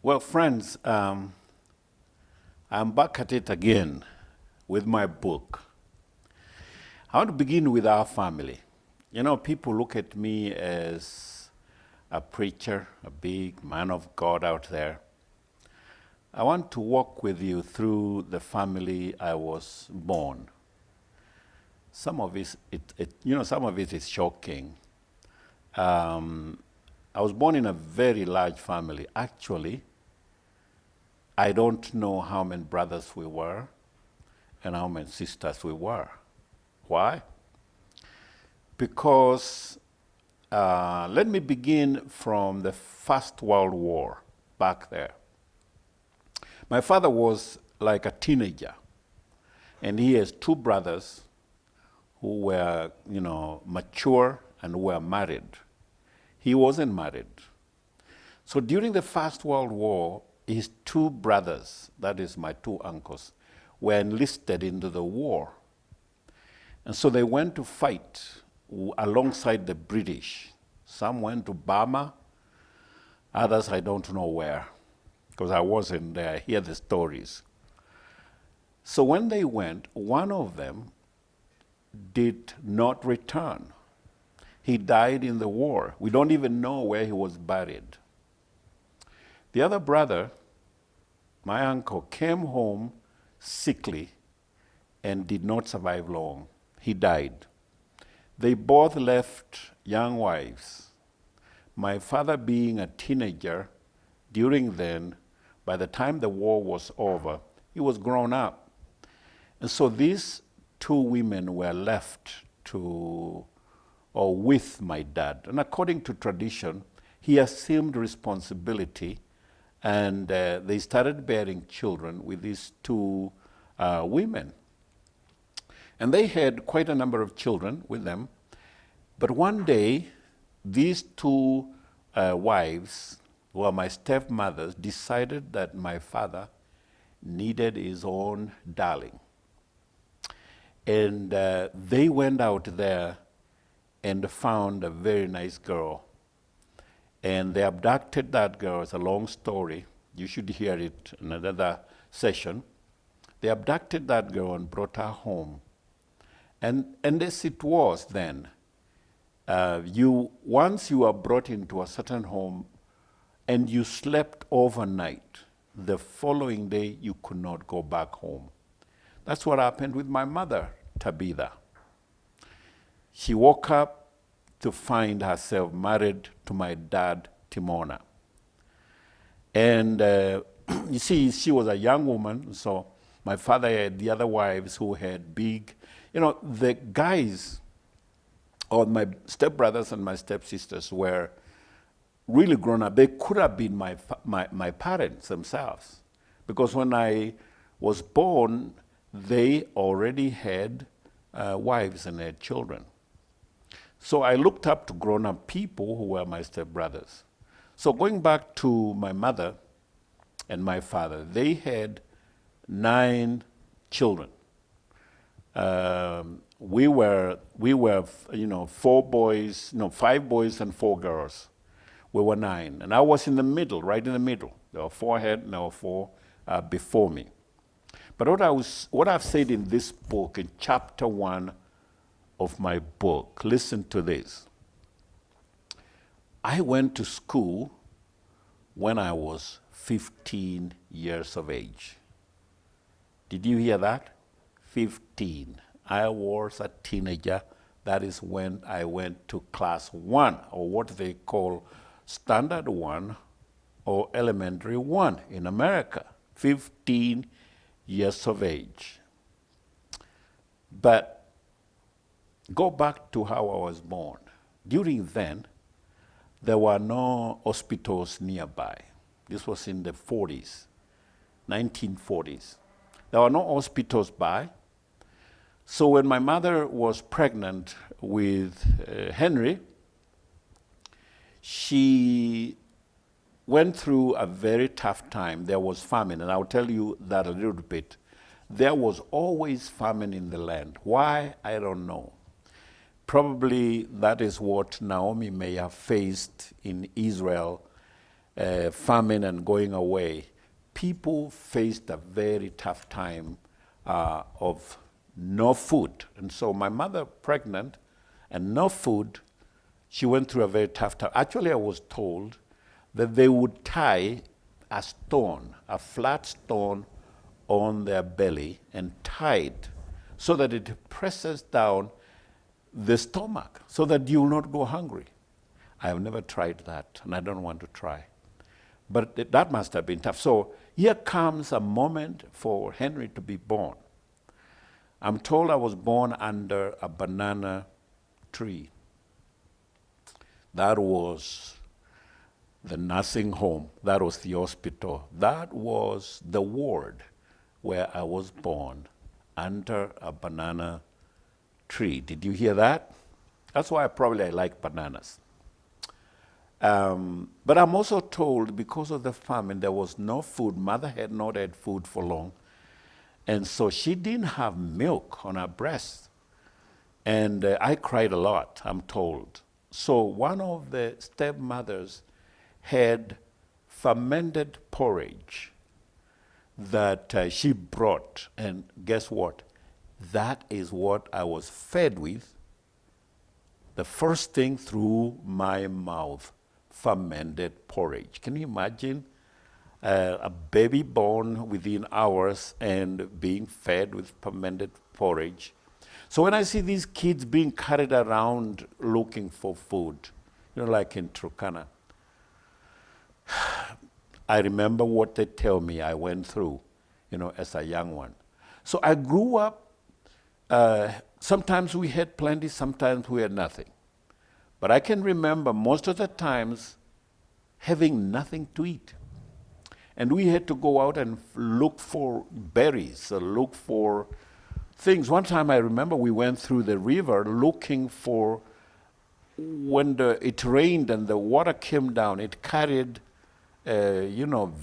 Well, friends, I'm back at it again with my book. I want to begin with our family. You know, people look at me as a preacher, a big man of God out there. I want to walk with you through the family I was born. Some of some of it is shocking. I was born in a very large family. Actually, I don't know how many brothers we were and how many sisters we were. Why? Because let me begin from the First World War back there. My father was like a teenager, and he has two brothers who were, mature and were married. He wasn't married. So during the First World War, his two brothers, that is my two uncles, were enlisted into the war. And so they went to fight alongside the British. Some went to Burma, others I don't know where, because I wasn't there. I hear the stories. So when they went, one of them did not return. He died in the war. We don't even know where he was buried. The other brother, my uncle, came home sickly and did not survive long. He died. They both left young wives. My father, being a teenager, during then, by the time the war was over, he was grown up. And so these two women were left with my dad. And according to tradition, he assumed responsibility, and they started bearing children with these two women. And they had quite a number of children with them. But one day, these two wives, who are my stepmothers, decided that my father needed his own darling. And they went out there and found a very nice girl. And they abducted that girl. It's a long story. You should hear it in another session. They abducted that girl and brought her home. And as it was then, once you are brought into a certain home and you slept overnight, the following day you could not go back home. That's what happened with my mother, Tabitha. She woke up to find herself married to my dad, Timona. And you see, she was a young woman, so my father had the other wives who had big, the guys, or my stepbrothers and my stepsisters were really grown up. They could have been my parents themselves. Because when I was born, they already had wives and had children. So I looked up to grown-up people who were my stepbrothers. So going back to my mother and my father, they had 9 children. We were, 4 boys, 5 boys and 4 girls. We were 9, and I was in the middle, right in the middle. There were 4 ahead, and there were 4 before me. But what I've said in this book, in chapter 1 of my book, listen to this. I went to school when I was 15 years of age. Did you hear that? 15. I was a teenager. That is when I went to class 1, or what they call standard 1 or elementary 1 in America. 15 years of age. But go back to how I was born. During then, there were no hospitals nearby. This was in the 40s, 1940s. There were no hospitals by. So when my mother was pregnant with Henry, she went through a very tough time. There was famine, and I'll tell you that a little bit. There was always famine in the land. Why? I don't know. Probably that is what Naomi may have faced in Israel famine and going away, people faced a very tough time of no food. And so my mother, pregnant and no food, she went through a very tough time. Actually, I was told that they would tie a stone, a flat stone, on their belly and tie it so that it presses down the stomach so that you will not go hungry. I have never tried that, and I don't want to try. But that must have been tough. So here comes a moment for Henry to be born. I'm told I was born under a banana tree. That was the nursing home. That was the hospital. That was the ward where I was born, under a banana tree. Did you hear that? That's why I like bananas. But I'm also told because of the famine, there was no food. Mother had not had food for long. And so she didn't have milk on her breast. And I cried a lot, I'm told. So one of the stepmothers had fermented porridge that she brought. And guess what? That is what I was fed with. The first thing through my mouth, fermented porridge. Can you imagine a baby born within hours and being fed with fermented porridge? So when I see these kids being carried around looking for food, like in Turkana, I remember what they tell me I went through, as a young one. So I grew up, sometimes we had plenty, sometimes we had nothing. But I can remember most of the times having nothing to eat. And we had to go out and look for berries, look for things. One time I remember we went through the river looking for, when it rained and the water came down, it carried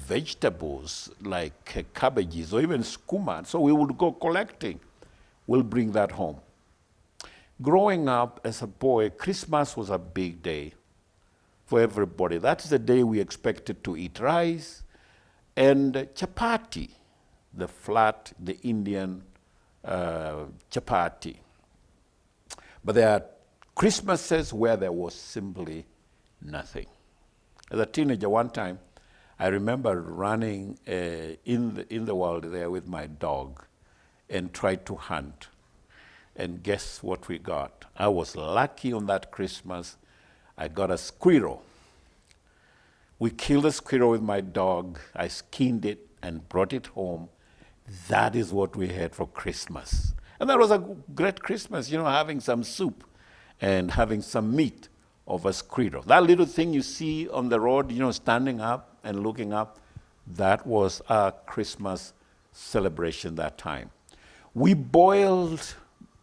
vegetables like cabbages or even skuma. So we would go collecting. We'll bring that home. Growing up as a boy, Christmas was a big day for everybody. That's the day we expected to eat rice and chapati, the Indian chapati. But there are Christmases where there was simply nothing. As a teenager, one time, I remember running in the world there with my dog and tried to hunt. And guess what we got? I was lucky on that Christmas. I got a squirrel. We killed a squirrel with my dog. I skinned it and brought it home. That is what we had for Christmas. And that was a great Christmas, having some soup and having some meat of a squirrel. That little thing you see on the road, standing up and looking up, that was our Christmas celebration that time. We boiled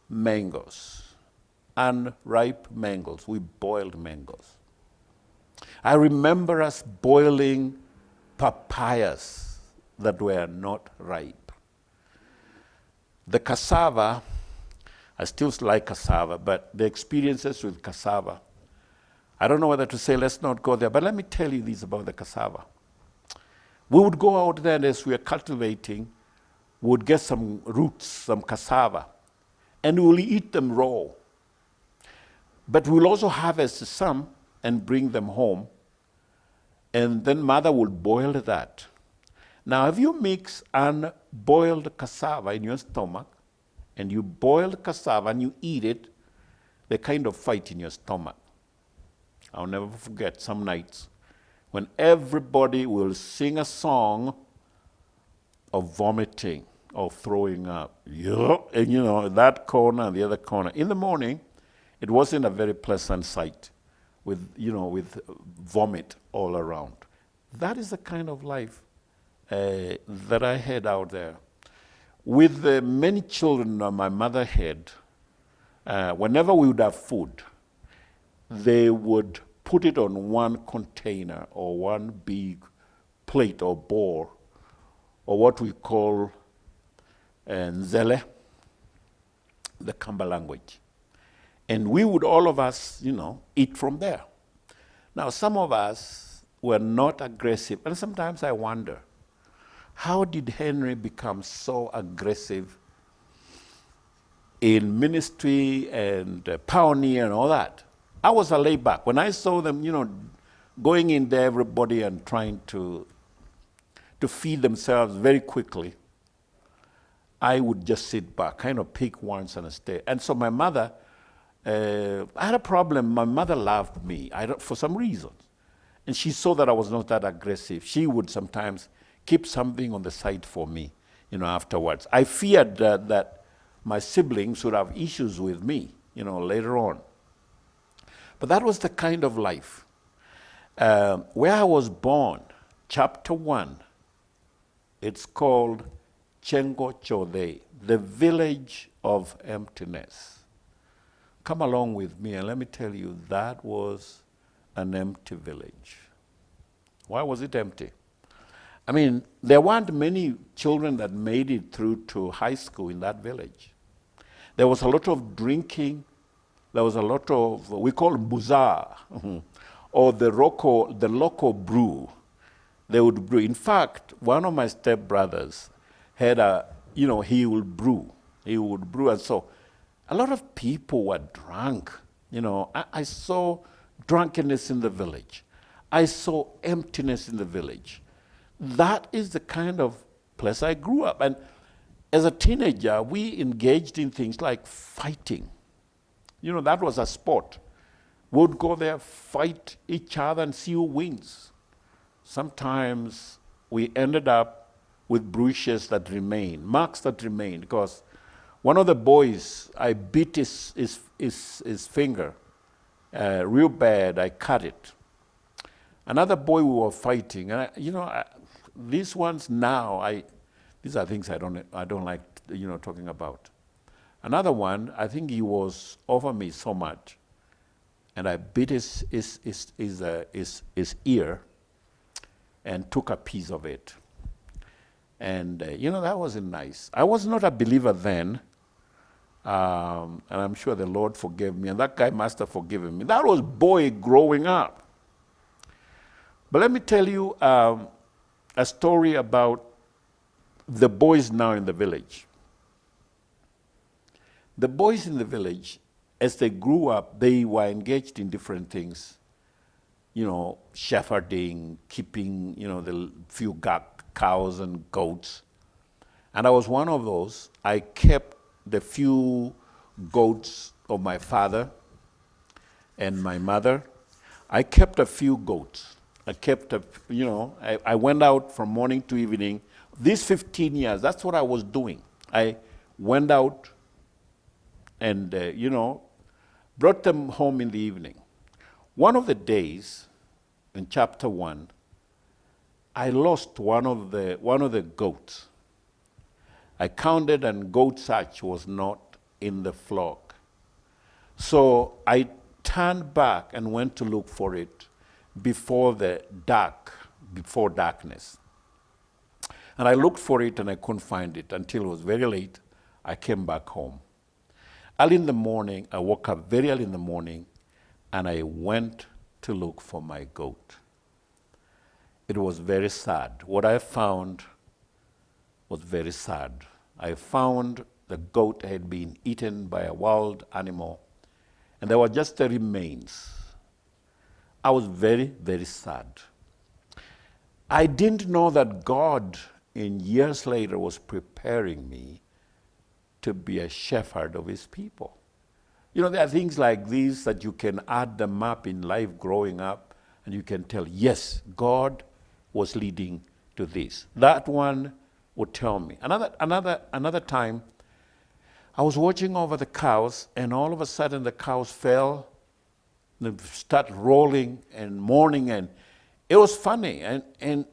mangoes, unripe mangoes. We boiled mangoes. I remember us boiling papayas that were not ripe. The cassava, I still like cassava, but the experiences with cassava, I don't know whether to say let's not go there, but let me tell you this about the cassava. We would go out there and as we were cultivating, we would get some roots, some cassava, and we will eat them raw. But we'll also harvest some and bring them home, and then mother will boil that. Now, if you mix unboiled cassava in your stomach, and you boil cassava and you eat it, they kind of fight in your stomach. I'll never forget some nights when everybody will sing a song of vomiting, of throwing up. Yeah. And that corner and the other corner. In the morning, it wasn't a very pleasant sight with vomit all around. That is the kind of life that I had out there. With the many children my mother had, whenever we would have food, they would put it on one container or one big plate or bowl, or what we call nzele, the Kamba language. And we would, all of us, eat from there. Now, some of us were not aggressive. And sometimes I wonder, how did Henry become so aggressive in ministry and pioneer and all that? I was a layback. When I saw them, going into everybody and trying to feed themselves very quickly, I would just sit back, kind of pick once and stay. And so my mother, I had a problem. My mother loved me for some reason. And she saw that I was not that aggressive. She would sometimes keep something on the side for me, afterwards. I feared that my siblings would have issues with me, later on. But that was the kind of life. Where I was born, chapter 1, it's called Chengo Chode, the village of emptiness. Come along with me and let me tell you, that was an empty village. Why was it empty? I mean, there weren't many children that made it through to high school in that village. There was a lot of drinking. There was a lot of, we call buza, or the local brew. They would brew. In fact, one of my stepbrothers had he would brew. He would brew. And so a lot of people were drunk. I saw drunkenness in the village. I saw emptiness in the village. That is the kind of place I grew up. And as a teenager, we engaged in things like fighting. That was a sport. We would go there, fight each other and see who wins. Sometimes we ended up with bruises that remain, marks that remain, because one of the boys, I beat his finger real bad. I cut it. Another boy, we were fighting, and these ones now, these are things I don't like, talking about. Another one, I think he was over me so much, and I beat his ear, and took a piece of it. And that wasn't nice. I was not a believer then, and I'm sure the Lord forgave me, and that guy must have forgiven me. That was boy growing up. But let me tell you a story about the boys now in the village. The boys in the village, as they grew up, they were engaged in different things. Shepherding, keeping, the few cows and goats. And I was one of those. I kept the few goats of my father and my mother. I kept a few goats. I went out from morning to evening. These 15 years, that's what I was doing. I went out and, brought them home in the evening. One of the days, in chapter 1, I lost one of the goats. I counted, and goat such was not in the flock. So I turned back and went to look for it before darkness. And I looked for it and I couldn't find it until it was very late. I came back home. Early in the morning, I woke up very early in the morning, and I went to look for my goat. It was very sad. What I found was very sad. I found the goat had been eaten by a wild animal, and there were just the remains. I was very, very sad. I didn't know that God, in years later, was preparing me to be a shepherd of his people. There are things like these that you can add them up in life growing up, and you can tell, yes, God was leading to this. That one would tell me. Another time, I was watching over the cows, and all of a sudden the cows fell, they start rolling and mourning, and it was funny. And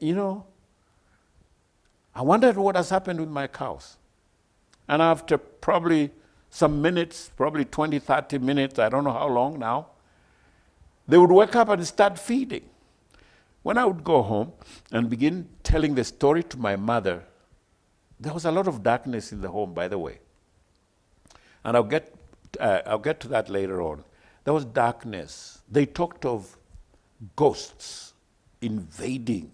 I wondered what has happened with my cows. And after probably some minutes, probably 20, 30 minutes, I don't know how long now, they would wake up and start feeding. When I would go home and begin telling the story to my mother, there was a lot of darkness in the home, by the way. And I'll get to that later on. There was darkness. They talked of ghosts. invading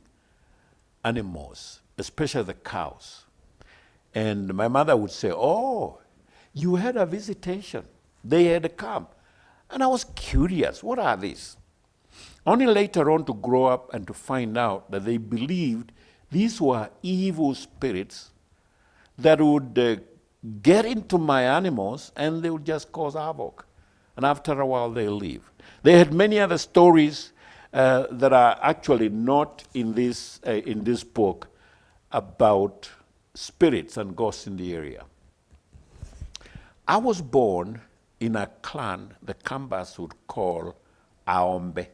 animals, especially the cows. And my mother would say, oh, you had a visitation. They had come. And I was curious, what are these? Only later on to grow up and to find out that they believed these were evil spirits that would get into my animals and they would just cause havoc. And after a while, they leave. They had many other stories that are actually not in this book about spirits and ghosts in the area. I was born in a clan the Kambas would call Aombe.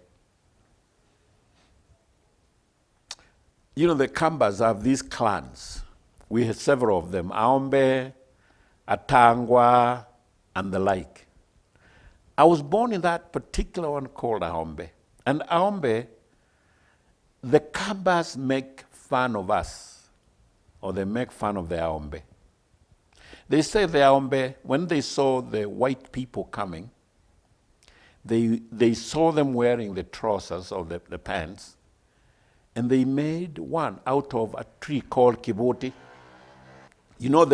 You know, the Kambas have these clans. We had several of them, Aombe, Atangwa, and the like. I was born in that particular one called Aombe. And Aombe, the Kambas make fun of us, or they make fun of the Aombe. They say the Aombe, when they saw the white people coming, they saw them wearing the trousers or the pants, and they made one out of a tree called kiboti. You know,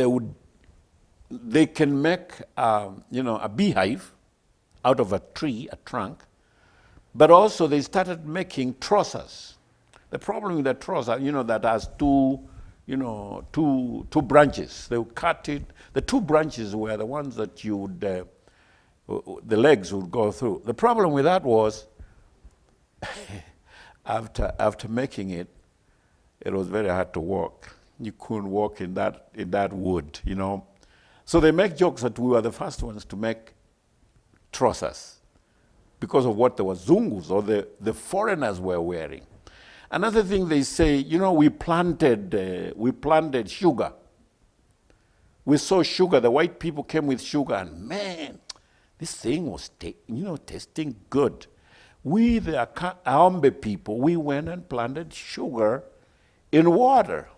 they can make a beehive out of a tree, a trunk, but also they started making trousers. The problem with the trouser, that has two branches. They would cut it. The two branches were the ones that you would, the legs would go through. The problem with that was, after making it, it was very hard to walk. You couldn't walk in that wood, So they make jokes that we were the first ones to make trousers because of what the Wazungus or the foreigners were wearing. Another thing they say, we planted sugar. We saw sugar. The white people came with sugar, and man, this thing was tasting good. We, the Aombe people, we went and planted sugar in water.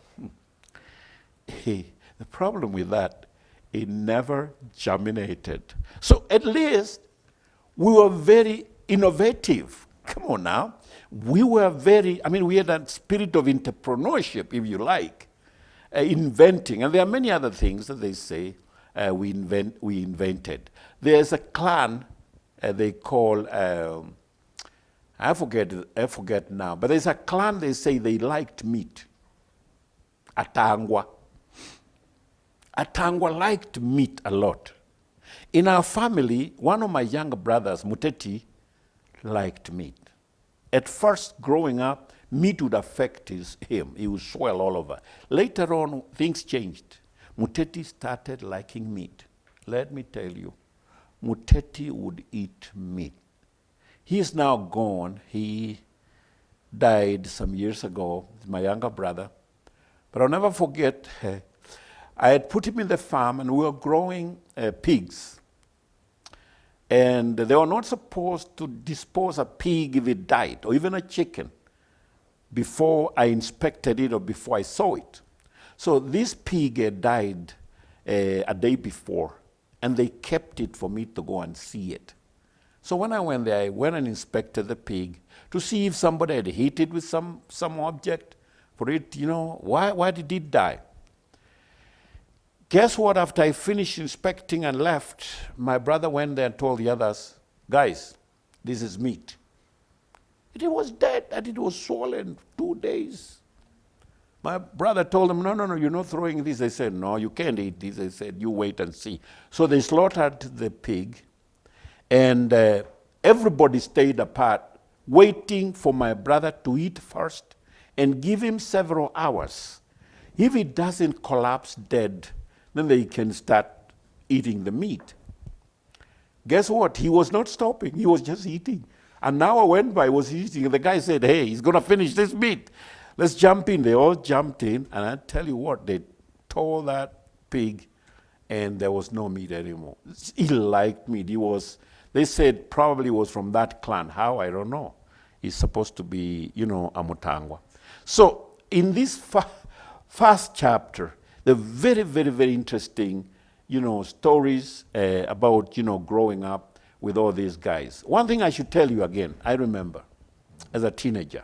The problem with that, it never germinated. So at least we were very innovative. Come on now. We were we had a spirit of entrepreneurship, if you like, inventing. And there are many other things that they say we invented. There's a clan they call, I forget now, but there's a clan they say they liked meat. Atangwa. Atangwa liked meat a lot. In our family, one of my younger brothers, Muteti, liked meat. At first, growing up, meat would affect him. He would swell all over. Later on, things changed. Muteti started liking meat. Let me tell you, Muteti would eat meat. He is now gone. He died some years ago, my younger brother. But I'll never forget, I had put him in the farm and we were growing pigs. And they were not supposed to dispose a pig if it died, or even a chicken, before I inspected it or before I saw it. So this pig had died a day before, and they kept it for me to go and see it. So when I went there, I went and inspected the pig to see if somebody had hit it with some object for it, why did it die? Guess what? After I finished inspecting and left, my brother went there and told the others, guys, this is meat. It was dead and it was swollen 2 days. My brother told them, no, you're not throwing this. They said, no, you can't eat this. They said, you wait and see. So they slaughtered the pig, and everybody stayed apart, waiting for my brother to eat first and give him several hours. If he doesn't collapse dead, then they can start eating the meat. Guess what? He was not stopping. He was just eating. An hour went by, was eating. And the guy said, hey, he's going to finish this meat. Let's jump in. They all jumped in. And I tell you what, they tore that pig, and there was no meat anymore. He liked meat. They said probably was from that clan. How? I don't know. He's supposed to be, a Mutangwa. So in this first chapter, the very, very, very interesting, stories about, growing up with all these guys. One thing I should tell you again, I remember as a teenager,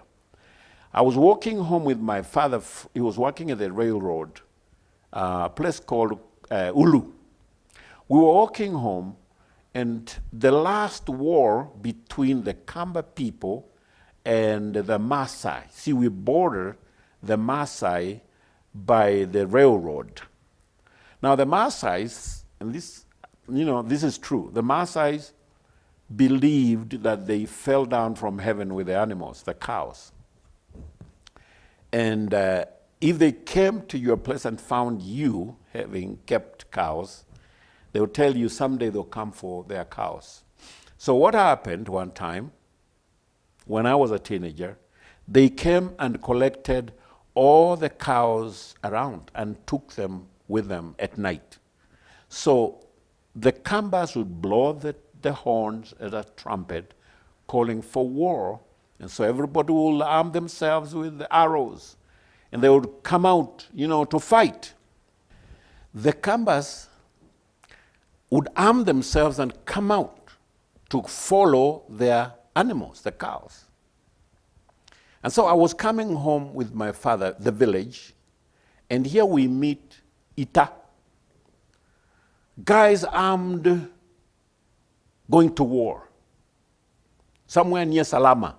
I was walking home with my father. He was working at the railroad, a place called Ulu. We were walking home, and the last war between the Kamba people and the Maasai. See, we border the Maasai by the railroad. Now the Maasais, and this, this is true, the Maasais believed that they fell down from heaven with the animals, the cows. And if they came to your place and found you having kept cows, they would tell you someday they'll come for their cows. So what happened one time, when I was a teenager, they came and collected all the cows around and took them with them at night. So the Kambas would blow the horns as a trumpet, calling for war. And so everybody will arm themselves with the arrows. And they would come out, to fight. The Kambas would arm themselves and come out to follow their animals, the cows. And so I was coming home with my father, the village, and here we meet Ita. Guys armed, going to war. Somewhere near Salama.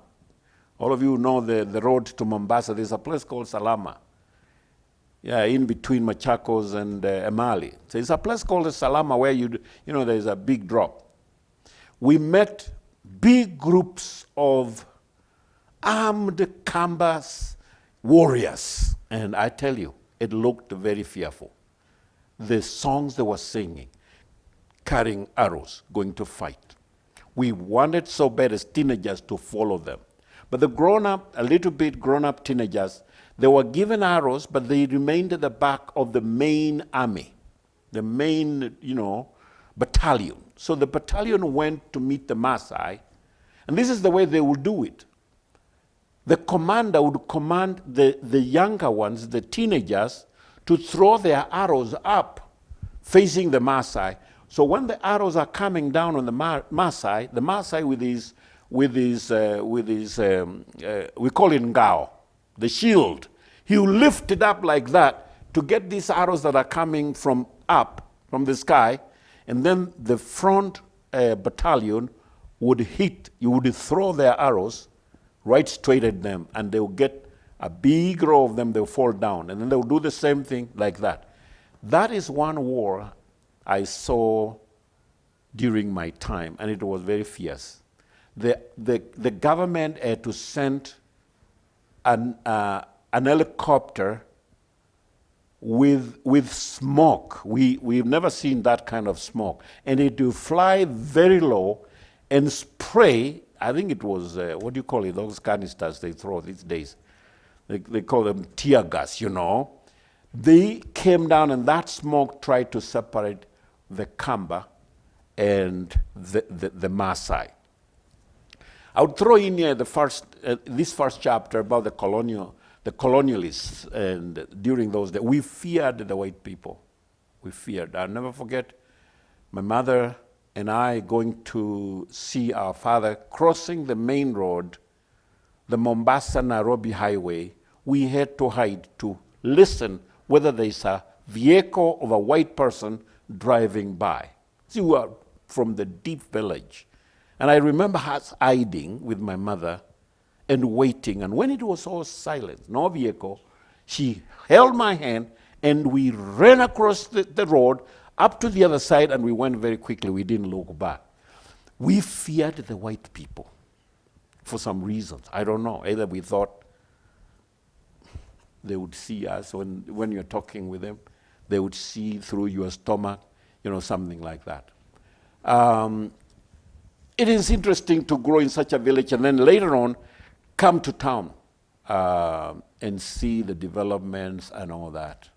All of you know the road to Mombasa. There's a place called Salama. Yeah, in between Machakos and Emali. So it's a place called Salama where there's a big drop. We met big groups of armed Kambas warriors. And I tell you, it looked very fearful. The songs they were singing, carrying arrows, going to fight. We wanted so bad as teenagers to follow them. But the a little bit grown-up teenagers, they were given arrows, but they remained at the back of the main army, the main, battalion. So the battalion went to meet the Maasai, and this is the way they would do it. The commander would command the younger ones, the teenagers, to throw their arrows up, facing the Maasai. So when the arrows are coming down on the Maasai with his we call it ngao, the shield, he will lift it up like that to get these arrows that are coming from the sky, and then the front battalion would throw their arrows right straight at them, and they will get a big row of them, they'll fall down, and then they'll do the same thing like that. That is one war I saw during my time, and it was very fierce. The government had to send an helicopter with smoke. We've never seen that kind of smoke. And it will fly very low and spray, I think it was, what do you call it, those canisters they throw these days. They call them tear gas, They came down, and that smoke tried to separate the Kamba and the Maasai. I would throw in here this first chapter about the colonialists, and during those days, we feared the white people. We feared. I'll never forget my mother and I going to see our father crossing the main road, the Mombasa-Nairobi highway. We had to hide to listen whether there's a vehicle of a white person driving by. See, we were from the deep village. And I remember us hiding with my mother and waiting. And when it was all silent, no vehicle, she held my hand and we ran across the road up to the other side, and we went very quickly. We didn't look back. We feared the white people for some reasons. I don't know. Either we thought they would see us when you're talking with them. They would see through your stomach, something like that. It is interesting to grow in such a village and then later on come to town and see the developments and all that.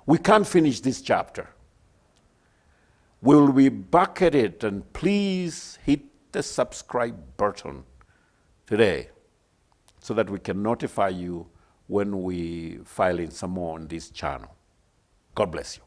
We can't finish this chapter. We'll be back at it, and please hit the subscribe button today so that we can notify you when we file in some more on this channel. God bless you.